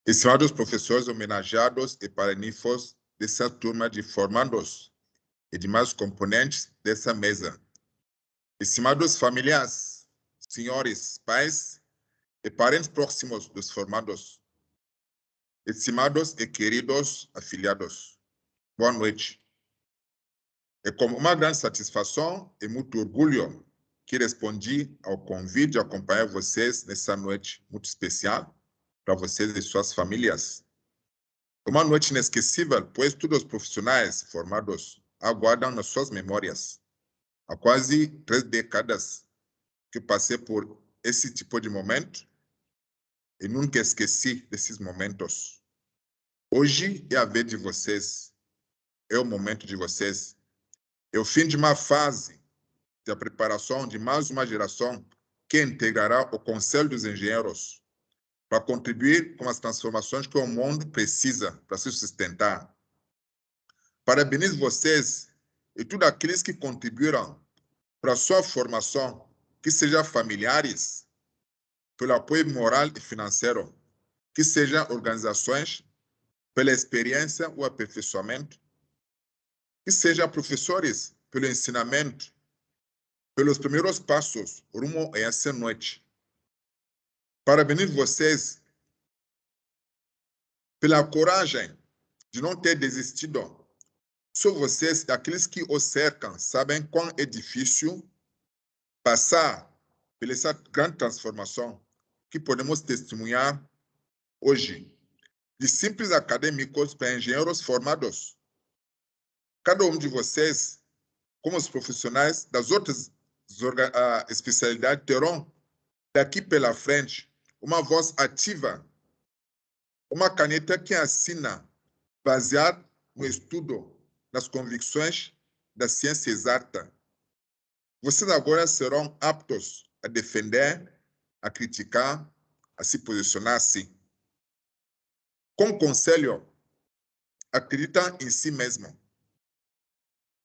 Estimados professores homenageados e paraninfos dessa turma de formandos e demais componentes dessa mesa. Estimados familiares, senhores, pais e parentes próximos dos formandos. Estimados e queridos afiliados, boa noite. É com uma grande satisfação e muito orgulho que respondi ao convite de acompanhar vocês nessa noite muito especial para vocês e suas famílias. Uma noite inesquecível, pois todos os profissionais formados aguardam nas suas memórias. Há quase 3 décadas que passei por esse tipo de momento e nunca esqueci desses momentos. Hoje é a vez de vocês, é o momento de vocês. É o fim de uma fase de preparação de mais uma geração que integrará o Conselho dos Engenheiros para contribuir com as transformações que o mundo precisa para se sustentar. Parabenizo vocês e todos aqueles que contribuíram para a sua formação, que sejam familiares, pelo apoio moral e financeiro, que sejam organizações, pela experiência ou aperfeiçoamento, que sejam professores, pelo ensinamento, pelos primeiros passos rumo a essa noite. Parabenizo vocês pela coragem de não ter desistido. Só vocês e aqueles que o cercam sabem quão é difícil passar por essa grande transformação que podemos testemunhar hoje, de simples acadêmicos para engenheiros formados. Cada um de vocês, como os profissionais das outras especialidades, terão daqui pela frente uma voz ativa, uma caneta que assina, baseada no estudo das convicções da ciência exata. Vocês agora serão aptos a defender, a criticar, a se posicionar-se. Como conselho, acreditam em si mesmo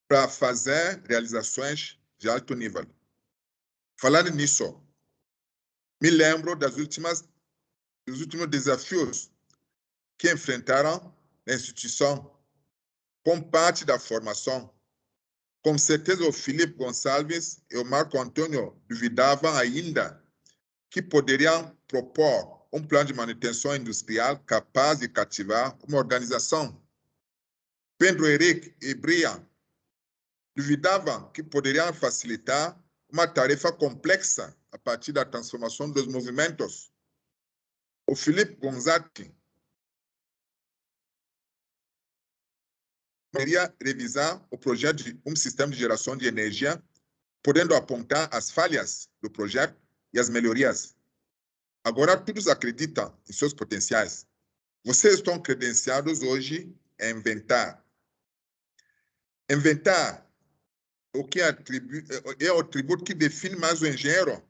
para fazer realizações de alto nível. Falando nisso, me lembro dos últimos desafios que enfrentaram na instituição como parte da formação. Com certeza, o Felipe Gonçalves e o Marco Antônio duvidavam ainda que poderiam propor um plano de manutenção industrial capaz de cativar uma organização. Pedro Henrique e Brian duvidavam que poderiam facilitar uma tarefa complexa a partir da transformação dos movimentos. O Felipe Gonzatti poderia revisar o projeto de um sistema de geração de energia, podendo apontar as falhas do projeto e as melhorias. Agora, todos acreditam em seus potenciais. Vocês estão credenciados hoje a inventar. Inventar o que é o atributo que define mais o engenheiro.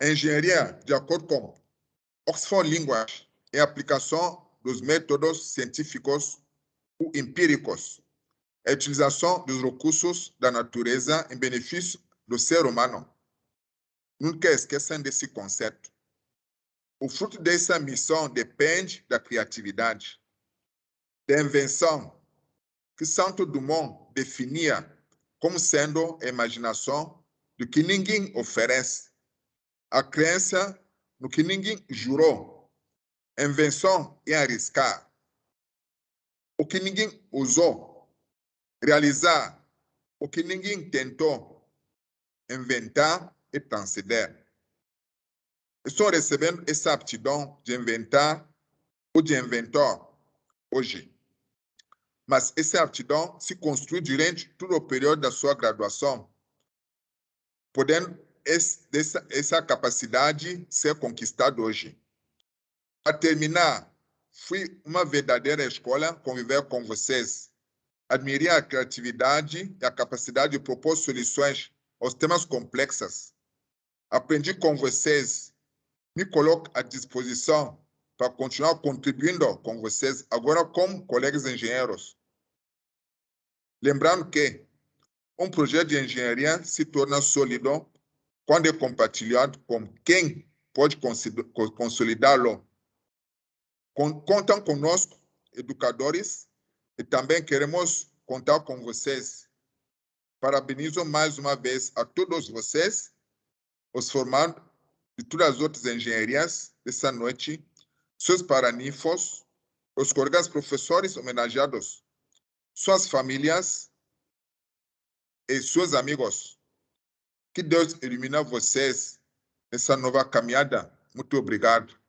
A engenharia, de acordo com Oxford Language, é a aplicação dos métodos científicos ou empíricos, a utilização dos recursos da natureza em benefício do ser humano. Nunca esqueçam desse conceito. O fruto dessa missão depende da criatividade, da invenção, que Santo Dumont definia como sendo a imaginação do que ninguém oferece, a crença no que ninguém jurou. A invenção é arriscar o que ninguém usou, realizar o que ninguém tentou, inventar e transcender. Estou recebendo essa aptidão de inventar ou de inventor hoje. Mas essa aptidão se construi durante todo o período da sua graduação, podendo essa capacidade ser conquistada hoje. Para terminar, foi uma verdadeira escola conviver com vocês. Admirei a criatividade e a capacidade de propor soluções aos temas complexos. Aprendi com vocês, me coloco à disposição para continuar contribuindo com vocês, agora como colegas engenheiros. Lembrando que um projeto de engenharia se torna sólido quando é compartilhado com quem pode consolidá-lo. Contam conosco, educadores, e também queremos contar com vocês. Parabenizo mais uma vez a todos vocês, os formandos de todas as outras engenharias dessa noite, seus paraninfos, os colegas professores homenageados, suas famílias e seus amigos. Que Deus ilumine vocês nessa nova caminhada. Muito obrigado.